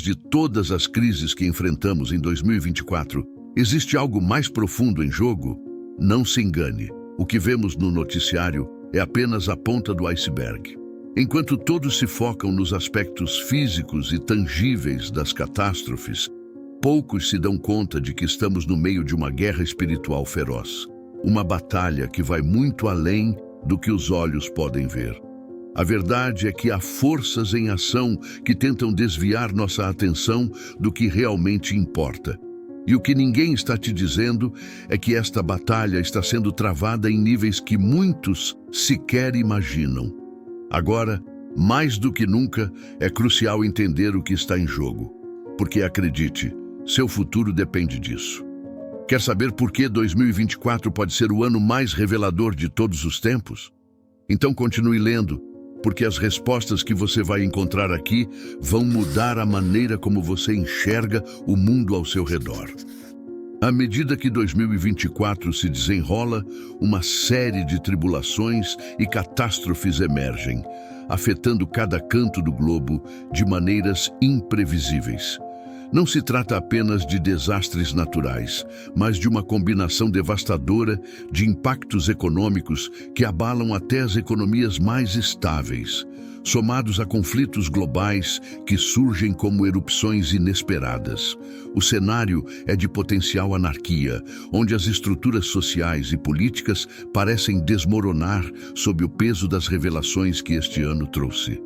De todas as crises que enfrentamos em 2024, existe algo mais profundo em jogo? Não se engane, o que vemos no noticiário é apenas a ponta do iceberg. Enquanto todos se focam nos aspectos físicos e tangíveis das catástrofes, poucos se dão conta de que estamos no meio de uma guerra espiritual feroz. Uma batalha que vai muito além do que os olhos podem ver. A verdade é que há forças em ação que tentam desviar nossa atenção do que realmente importa. E o que ninguém está te dizendo é que esta batalha está sendo travada em níveis que muitos sequer imaginam. Agora, mais do que nunca, é crucial entender o que está em jogo. Porque acredite, seu futuro depende disso. Quer saber por que 2024 pode ser o ano mais revelador de todos os tempos? Então continue lendo, porque as respostas que você vai encontrar aqui vão mudar a maneira como você enxerga o mundo ao seu redor. À medida que 2024 se desenrola, uma série de tribulações e catástrofes emergem, afetando cada canto do globo de maneiras imprevisíveis. Não se trata apenas de desastres naturais, mas de uma combinação devastadora de impactos econômicos que abalam até as economias mais estáveis, somados a conflitos globais que surgem como erupções inesperadas. O cenário é de potencial anarquia, onde as estruturas sociais e políticas parecem desmoronar sob o peso das revelações que este ano trouxe.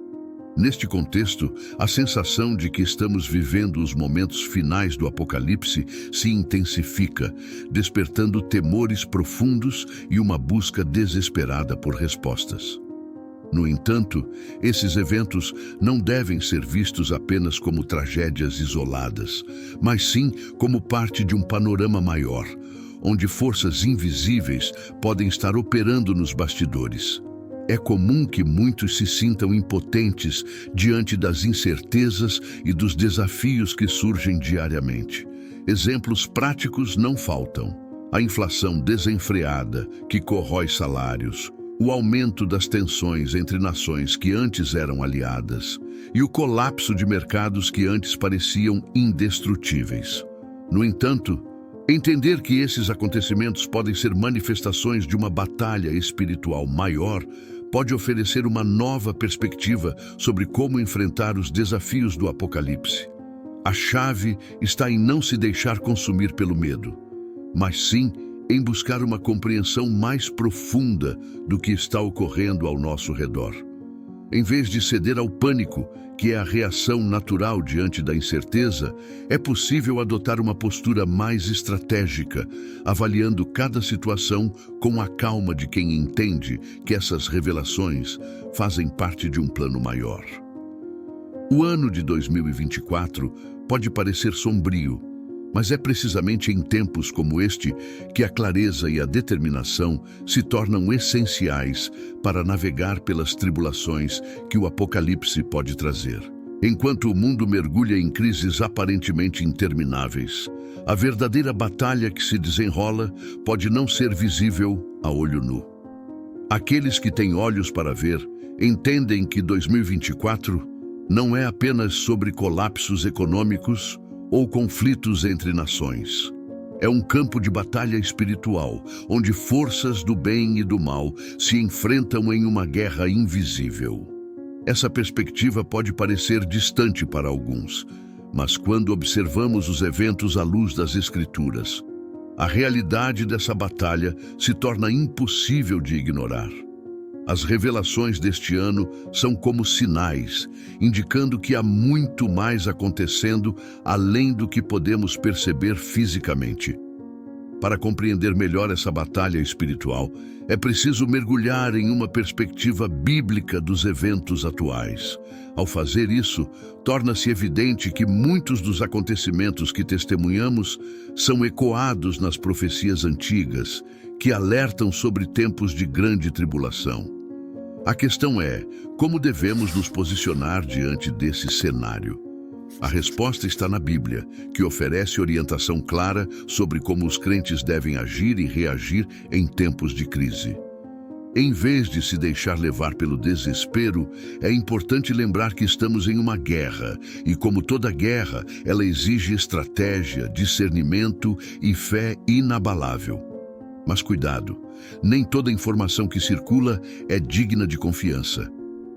Neste contexto, a sensação de que estamos vivendo os momentos finais do Apocalipse se intensifica, despertando temores profundos e uma busca desesperada por respostas. No entanto, esses eventos não devem ser vistos apenas como tragédias isoladas, mas sim como parte de um panorama maior, onde forças invisíveis podem estar operando nos bastidores. É comum que muitos se sintam impotentes diante das incertezas e dos desafios que surgem diariamente. Exemplos práticos não faltam. A inflação desenfreada, que corrói salários, o aumento das tensões entre nações que antes eram aliadas, e o colapso de mercados que antes pareciam indestrutíveis. No entanto, entender que esses acontecimentos podem ser manifestações de uma batalha espiritual maior pode oferecer uma nova perspectiva sobre como enfrentar os desafios do Apocalipse. A chave está em não se deixar consumir pelo medo, mas sim em buscar uma compreensão mais profunda do que está ocorrendo ao nosso redor. Em vez de ceder ao pânico, que é a reação natural diante da incerteza, é possível adotar uma postura mais estratégica, avaliando cada situação com a calma de quem entende que essas revelações fazem parte de um plano maior. O ano de 2024 pode parecer sombrio, mas é precisamente em tempos como este que a clareza e a determinação se tornam essenciais para navegar pelas tribulações que o Apocalipse pode trazer. Enquanto o mundo mergulha em crises aparentemente intermináveis, a verdadeira batalha que se desenrola pode não ser visível a olho nu. Aqueles que têm olhos para ver entendem que 2024 não é apenas sobre colapsos econômicos ou conflitos entre nações. É um campo de batalha espiritual, onde forças do bem e do mal se enfrentam em uma guerra invisível. Essa perspectiva pode parecer distante para alguns, mas quando observamos os eventos à luz das Escrituras, a realidade dessa batalha se torna impossível de ignorar. As revelações deste ano são como sinais, indicando que há muito mais acontecendo além do que podemos perceber fisicamente. Para compreender melhor essa batalha espiritual, é preciso mergulhar em uma perspectiva bíblica dos eventos atuais. Ao fazer isso, torna-se evidente que muitos dos acontecimentos que testemunhamos são ecoados nas profecias antigas, que alertam sobre tempos de grande tribulação. A questão é, como devemos nos posicionar diante desse cenário? A resposta está na Bíblia, que oferece orientação clara sobre como os crentes devem agir e reagir em tempos de crise. Em vez de se deixar levar pelo desespero, é importante lembrar que estamos em uma guerra, e como toda guerra, ela exige estratégia, discernimento e fé inabalável. Mas cuidado, nem toda informação que circula é digna de confiança.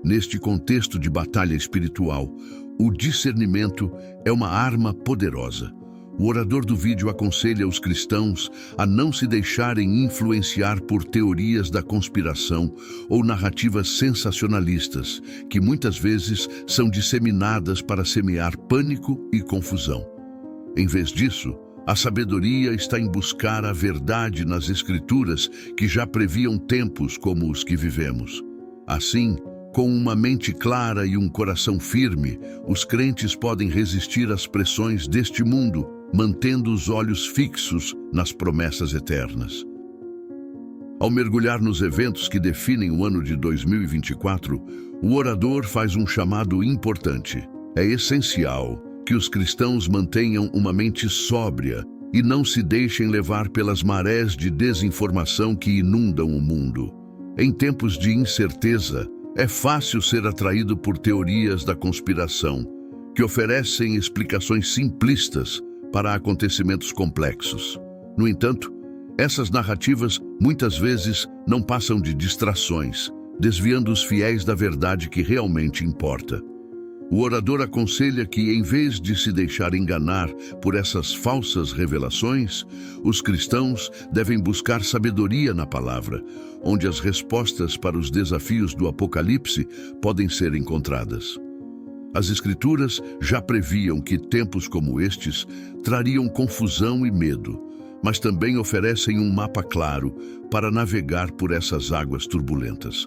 Neste contexto de batalha espiritual, o discernimento é uma arma poderosa. O orador do vídeo aconselha os cristãos a não se deixarem influenciar por teorias da conspiração ou narrativas sensacionalistas, que muitas vezes são disseminadas para semear pânico e confusão. Em vez disso, a sabedoria está em buscar a verdade nas Escrituras que já previam tempos como os que vivemos. Assim, com uma mente clara e um coração firme, os crentes podem resistir às pressões deste mundo, mantendo os olhos fixos nas promessas eternas. Ao mergulhar nos eventos que definem o ano de 2024, o orador faz um chamado importante. É essencial que os cristãos mantenham uma mente sóbria e não se deixem levar pelas marés de desinformação que inundam o mundo. Em tempos de incerteza, é fácil ser atraído por teorias da conspiração, que oferecem explicações simplistas para acontecimentos complexos. No entanto, essas narrativas muitas vezes não passam de distrações, desviando os fiéis da verdade que realmente importa. O orador aconselha que, em vez de se deixar enganar por essas falsas revelações, os cristãos devem buscar sabedoria na palavra, onde as respostas para os desafios do Apocalipse podem ser encontradas. As Escrituras já previam que tempos como estes trariam confusão e medo, mas também oferecem um mapa claro para navegar por essas águas turbulentas.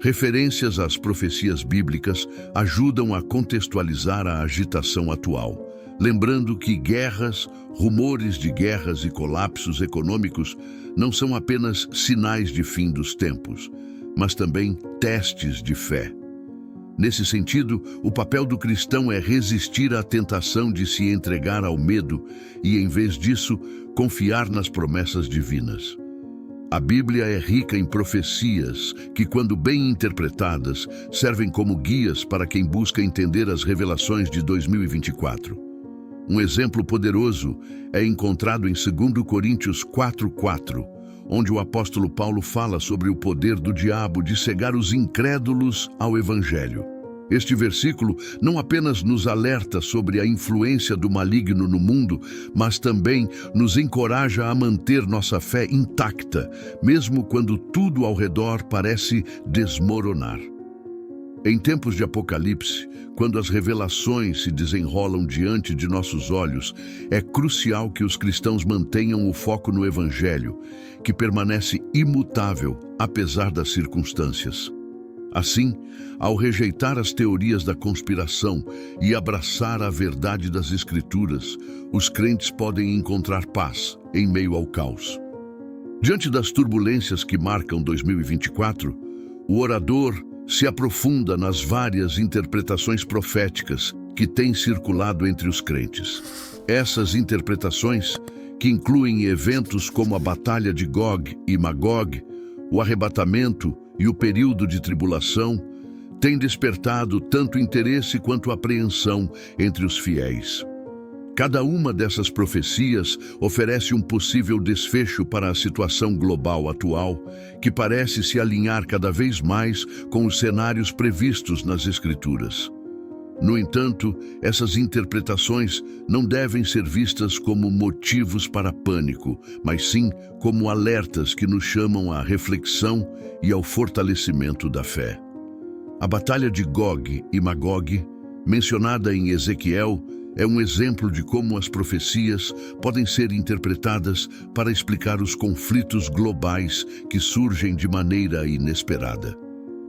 Referências às profecias bíblicas ajudam a contextualizar a agitação atual, lembrando que guerras, rumores de guerras e colapsos econômicos não são apenas sinais de fim dos tempos, mas também testes de fé. Nesse sentido, o papel do cristão é resistir à tentação de se entregar ao medo e, em vez disso, confiar nas promessas divinas. A Bíblia é rica em profecias que, quando bem interpretadas, servem como guias para quem busca entender as revelações de 2024. Um exemplo poderoso é encontrado em 2 Coríntios 4:4, onde o apóstolo Paulo fala sobre o poder do diabo de cegar os incrédulos ao Evangelho. Este versículo não apenas nos alerta sobre a influência do maligno no mundo, mas também nos encoraja a manter nossa fé intacta, mesmo quando tudo ao redor parece desmoronar. Em tempos de Apocalipse, quando as revelações se desenrolam diante de nossos olhos, é crucial que os cristãos mantenham o foco no Evangelho, que permanece imutável apesar das circunstâncias. Assim, ao rejeitar as teorias da conspiração e abraçar a verdade das Escrituras, os crentes podem encontrar paz em meio ao caos. Diante das turbulências que marcam 2024, o orador se aprofunda nas várias interpretações proféticas que têm circulado entre os crentes. Essas interpretações, que incluem eventos como a Batalha de Gog e Magog, o arrebatamento e o período de tribulação, têm despertado tanto interesse quanto apreensão entre os fiéis. Cada uma dessas profecias oferece um possível desfecho para a situação global atual, que parece se alinhar cada vez mais com os cenários previstos nas Escrituras. No entanto, essas interpretações não devem ser vistas como motivos para pânico, mas sim como alertas que nos chamam à reflexão e ao fortalecimento da fé. A Batalha de Gog e Magog, mencionada em Ezequiel, é um exemplo de como as profecias podem ser interpretadas para explicar os conflitos globais que surgem de maneira inesperada.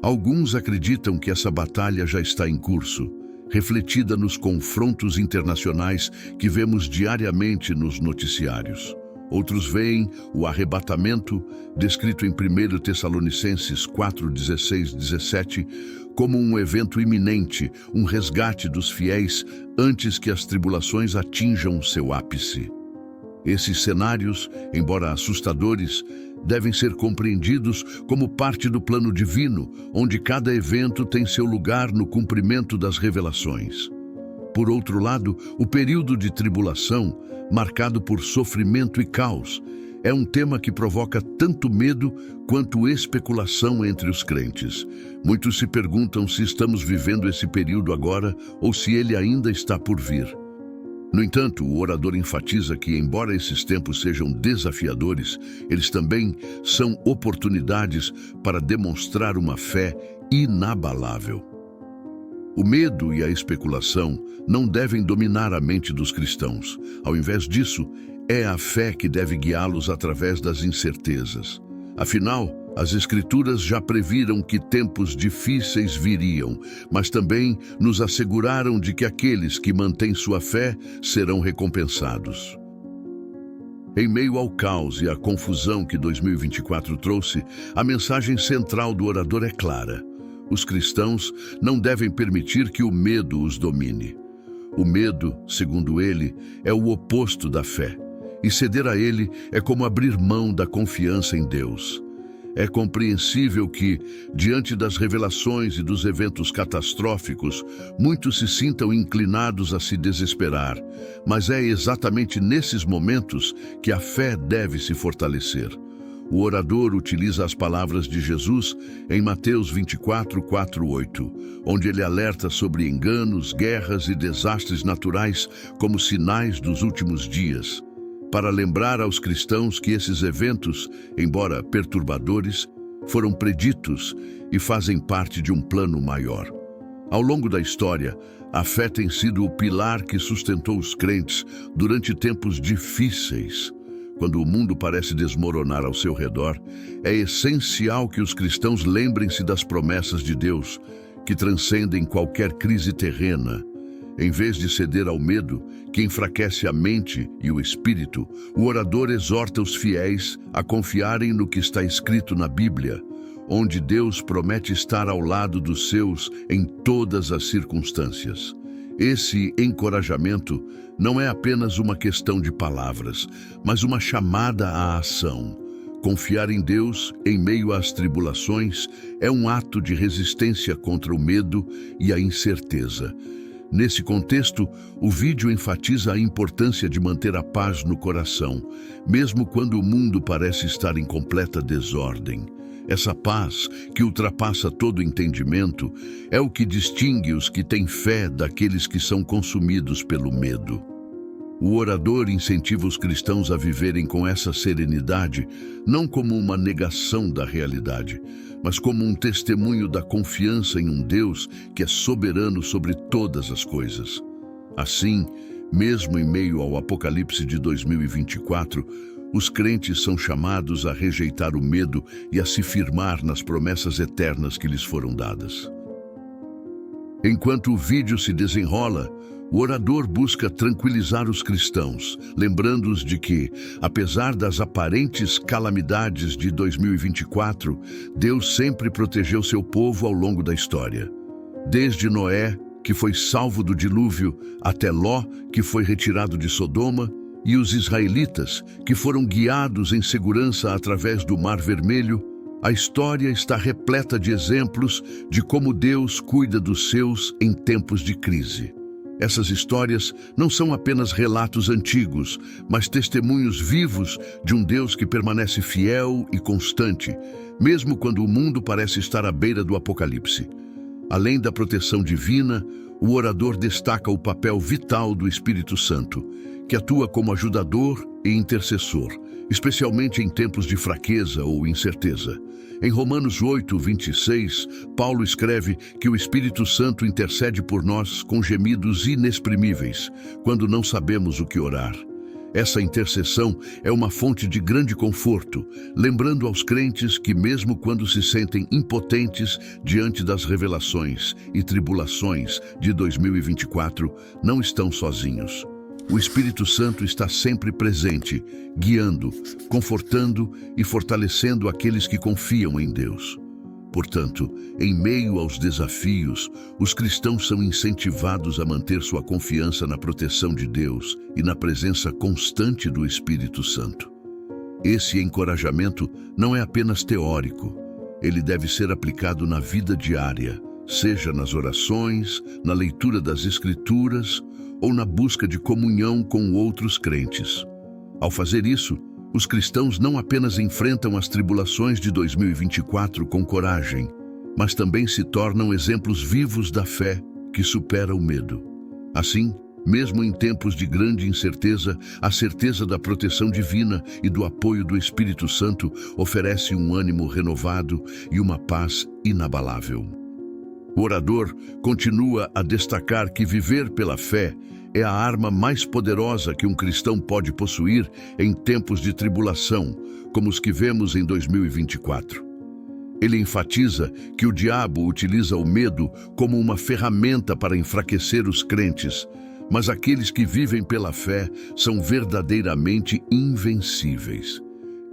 Alguns acreditam que essa batalha já está em curso, refletida nos confrontos internacionais que vemos diariamente nos noticiários. Outros veem o arrebatamento, descrito em 1 Tessalonicenses 4:16-17, como um evento iminente, um resgate dos fiéis antes que as tribulações atinjam seu ápice. Esses cenários, embora assustadores, devem ser compreendidos como parte do plano divino, onde cada evento tem seu lugar no cumprimento das revelações. Por outro lado, o período de tribulação, marcado por sofrimento e caos, é um tema que provoca tanto medo quanto especulação entre os crentes. Muitos se perguntam se estamos vivendo esse período agora ou se ele ainda está por vir. No entanto, o orador enfatiza que, embora esses tempos sejam desafiadores, eles também são oportunidades para demonstrar uma fé inabalável. O medo e a especulação não devem dominar a mente dos cristãos. Ao invés disso, é a fé que deve guiá-los através das incertezas. Afinal, as Escrituras já previram que tempos difíceis viriam, mas também nos asseguraram de que aqueles que mantêm sua fé serão recompensados. Em meio ao caos e à confusão que 2024 trouxe, a mensagem central do orador é clara. Os cristãos não devem permitir que o medo os domine. O medo, segundo ele, é o oposto da fé. E ceder a ele é como abrir mão da confiança em Deus. É compreensível que, diante das revelações e dos eventos catastróficos, muitos se sintam inclinados a se desesperar, mas é exatamente nesses momentos que a fé deve se fortalecer. O orador utiliza as palavras de Jesus em Mateus 24, 4, 8, onde ele alerta sobre enganos, guerras e desastres naturais como sinais dos últimos dias, para lembrar aos cristãos que esses eventos, embora perturbadores, foram preditos e fazem parte de um plano maior. Ao longo da história, a fé tem sido o pilar que sustentou os crentes durante tempos difíceis. Quando o mundo parece desmoronar ao seu redor, é essencial que os cristãos lembrem-se das promessas de Deus, que transcendem qualquer crise terrena. Em vez de ceder ao medo, que enfraquece a mente e o espírito, o orador exorta os fiéis a confiarem no que está escrito na Bíblia, onde Deus promete estar ao lado dos seus em todas as circunstâncias. Esse encorajamento não é apenas uma questão de palavras, mas uma chamada à ação. Confiar em Deus em meio às tribulações é um ato de resistência contra o medo e a incerteza. Nesse contexto, o vídeo enfatiza a importância de manter a paz no coração, mesmo quando o mundo parece estar em completa desordem. Essa paz, que ultrapassa todo entendimento, é o que distingue os que têm fé daqueles que são consumidos pelo medo. O orador incentiva os cristãos a viverem com essa serenidade, não como uma negação da realidade, mas como um testemunho da confiança em um Deus que é soberano sobre todas as coisas. Assim, mesmo em meio ao Apocalipse de 2024, os crentes são chamados a rejeitar o medo e a se firmar nas promessas eternas que lhes foram dadas. Enquanto o vídeo se desenrola, o orador busca tranquilizar os cristãos, lembrando-os de que, apesar das aparentes calamidades de 2024, Deus sempre protegeu seu povo ao longo da história. Desde Noé, que foi salvo do dilúvio, até Ló, que foi retirado de Sodoma, e os israelitas, que foram guiados em segurança através do Mar Vermelho, a história está repleta de exemplos de como Deus cuida dos seus em tempos de crise. Essas histórias não são apenas relatos antigos, mas testemunhos vivos de um Deus que permanece fiel e constante, mesmo quando o mundo parece estar à beira do apocalipse. Além da proteção divina, o orador destaca o papel vital do Espírito Santo, que atua como ajudador e intercessor, especialmente em tempos de fraqueza ou incerteza. Em Romanos 8, 26, Paulo escreve que o Espírito Santo intercede por nós com gemidos inexprimíveis, quando não sabemos o que orar. Essa intercessão é uma fonte de grande conforto, lembrando aos crentes que mesmo quando se sentem impotentes diante das revelações e tribulações de 2024, não estão sozinhos. O Espírito Santo está sempre presente, guiando, confortando e fortalecendo aqueles que confiam em Deus. Portanto, em meio aos desafios, os cristãos são incentivados a manter sua confiança na proteção de Deus e na presença constante do Espírito Santo. Esse encorajamento não é apenas teórico, ele deve ser aplicado na vida diária, seja nas orações, na leitura das Escrituras ou na busca de comunhão com outros crentes. Ao fazer isso, os cristãos não apenas enfrentam as tribulações de 2024 com coragem, mas também se tornam exemplos vivos da fé que supera o medo. Assim, mesmo em tempos de grande incerteza, a certeza da proteção divina e do apoio do Espírito Santo oferece um ânimo renovado e uma paz inabalável. O orador continua a destacar que viver pela fé é a arma mais poderosa que um cristão pode possuir em tempos de tribulação, como os que vemos em 2024. Ele enfatiza que o diabo utiliza o medo como uma ferramenta para enfraquecer os crentes, mas aqueles que vivem pela fé são verdadeiramente invencíveis.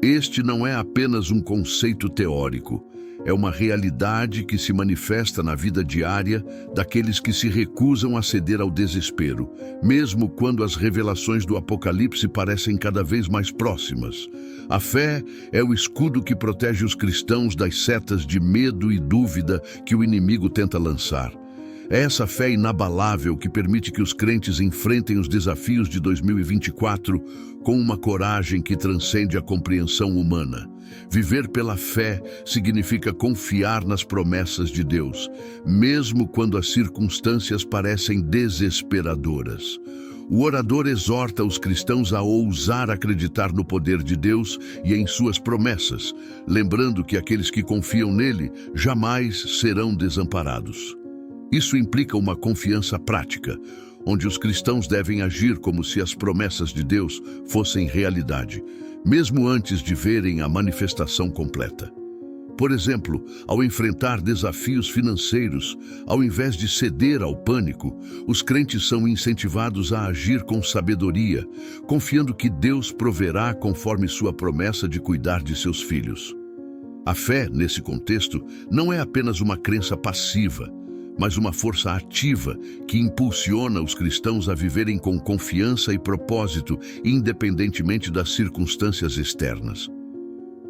Este não é apenas um conceito teórico, é uma realidade que se manifesta na vida diária daqueles que se recusam a ceder ao desespero, mesmo quando as revelações do Apocalipse parecem cada vez mais próximas. A fé é o escudo que protege os cristãos das setas de medo e dúvida que o inimigo tenta lançar. É essa fé inabalável que permite que os crentes enfrentem os desafios de 2024 com uma coragem que transcende a compreensão humana. Viver pela fé significa confiar nas promessas de Deus, mesmo quando as circunstâncias parecem desesperadoras. O orador exorta os cristãos a ousar acreditar no poder de Deus e em suas promessas, lembrando que aqueles que confiam nele jamais serão desamparados. Isso implica uma confiança prática, onde os cristãos devem agir como se as promessas de Deus fossem realidade, mesmo antes de verem a manifestação completa. Por exemplo, ao enfrentar desafios financeiros, ao invés de ceder ao pânico, os crentes são incentivados a agir com sabedoria, confiando que Deus proverá conforme sua promessa de cuidar de seus filhos. A fé, nesse contexto, não é apenas uma crença passiva, mas uma força ativa que impulsiona os cristãos a viverem com confiança e propósito, independentemente das circunstâncias externas.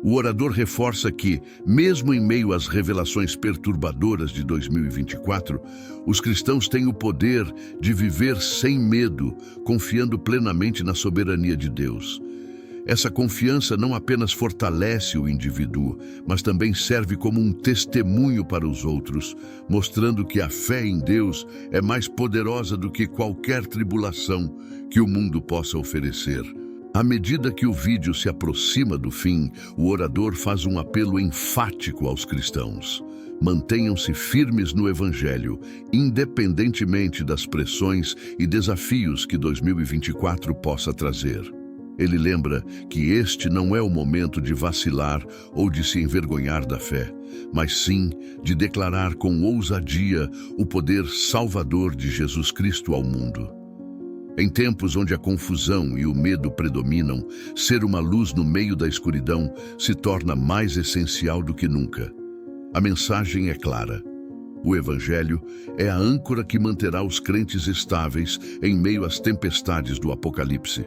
O orador reforça que, mesmo em meio às revelações perturbadoras de 2024, os cristãos têm o poder de viver sem medo, confiando plenamente na soberania de Deus. Essa confiança não apenas fortalece o indivíduo, mas também serve como um testemunho para os outros, mostrando que a fé em Deus é mais poderosa do que qualquer tribulação que o mundo possa oferecer. À medida que o vídeo se aproxima do fim, o orador faz um apelo enfático aos cristãos. Mantenham-se firmes no Evangelho, independentemente das pressões e desafios que 2024 possa trazer. Ele lembra que este não é o momento de vacilar ou de se envergonhar da fé, mas sim de declarar com ousadia o poder salvador de Jesus Cristo ao mundo. Em tempos onde a confusão e o medo predominam, ser uma luz no meio da escuridão se torna mais essencial do que nunca. A mensagem é clara. O Evangelho é a âncora que manterá os crentes estáveis em meio às tempestades do Apocalipse.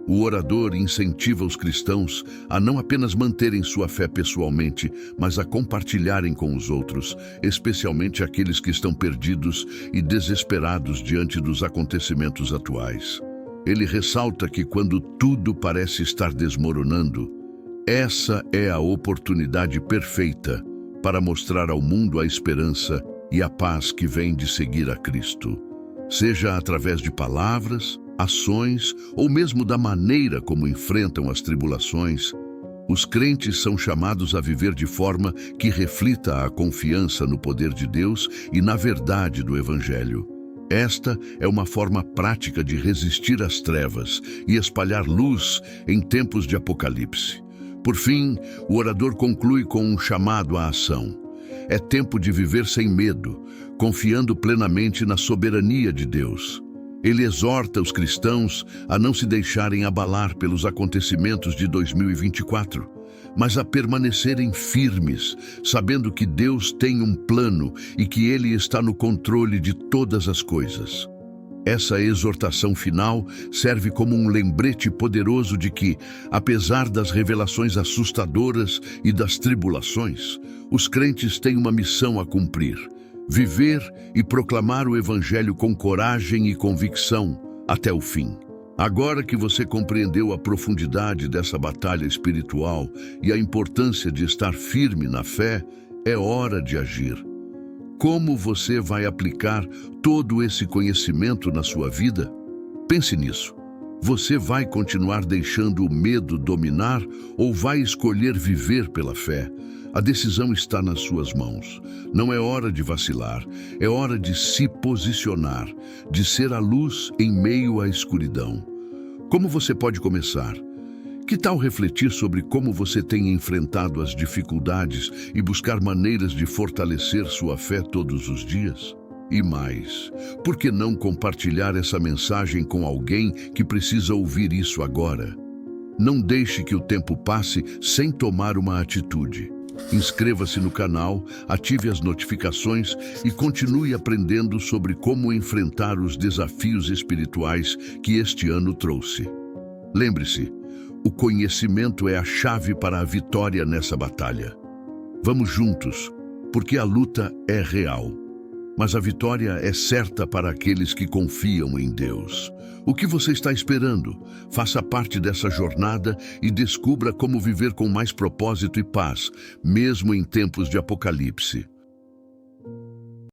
O orador incentiva os cristãos a não apenas manterem sua fé pessoalmente, mas a compartilharem com os outros, especialmente aqueles que estão perdidos e desesperados diante dos acontecimentos atuais. Ele ressalta que quando tudo parece estar desmoronando, essa é a oportunidade perfeita para mostrar ao mundo a esperança e a paz que vem de seguir a Cristo. Seja através de palavras, ações ou mesmo da maneira como enfrentam as tribulações, os crentes são chamados a viver de forma que reflita a confiança no poder de Deus e na verdade do Evangelho. Esta é uma forma prática de resistir às trevas e espalhar luz em tempos de Apocalipse. Por fim, o orador conclui com um chamado à ação. É tempo de viver sem medo, confiando plenamente na soberania de Deus. Ele exorta os cristãos a não se deixarem abalar pelos acontecimentos de 2024, mas a permanecerem firmes, sabendo que Deus tem um plano e que Ele está no controle de todas as coisas. Essa exortação final serve como um lembrete poderoso de que, apesar das revelações assustadoras e das tribulações, os crentes têm uma missão a cumprir: viver e proclamar o Evangelho com coragem e convicção até o fim. Agora que você compreendeu a profundidade dessa batalha espiritual e a importância de estar firme na fé, é hora de agir. Como você vai aplicar todo esse conhecimento na sua vida? Pense nisso. Você vai continuar deixando o medo dominar ou vai escolher viver pela fé? A decisão está nas suas mãos. Não é hora de vacilar, é hora de se posicionar, de ser a luz em meio à escuridão. Como você pode começar? Que tal refletir sobre como você tem enfrentado as dificuldades e buscar maneiras de fortalecer sua fé todos os dias? E mais, por que não compartilhar essa mensagem com alguém que precisa ouvir isso agora? Não deixe que o tempo passe sem tomar uma atitude. Inscreva-se no canal, ative as notificações e continue aprendendo sobre como enfrentar os desafios espirituais que este ano trouxe. Lembre-se, o conhecimento é a chave para a vitória nessa batalha. Vamos juntos, porque a luta é real. Mas a vitória é certa para aqueles que confiam em Deus. O que você está esperando? Faça parte dessa jornada e descubra como viver com mais propósito e paz, mesmo em tempos de apocalipse.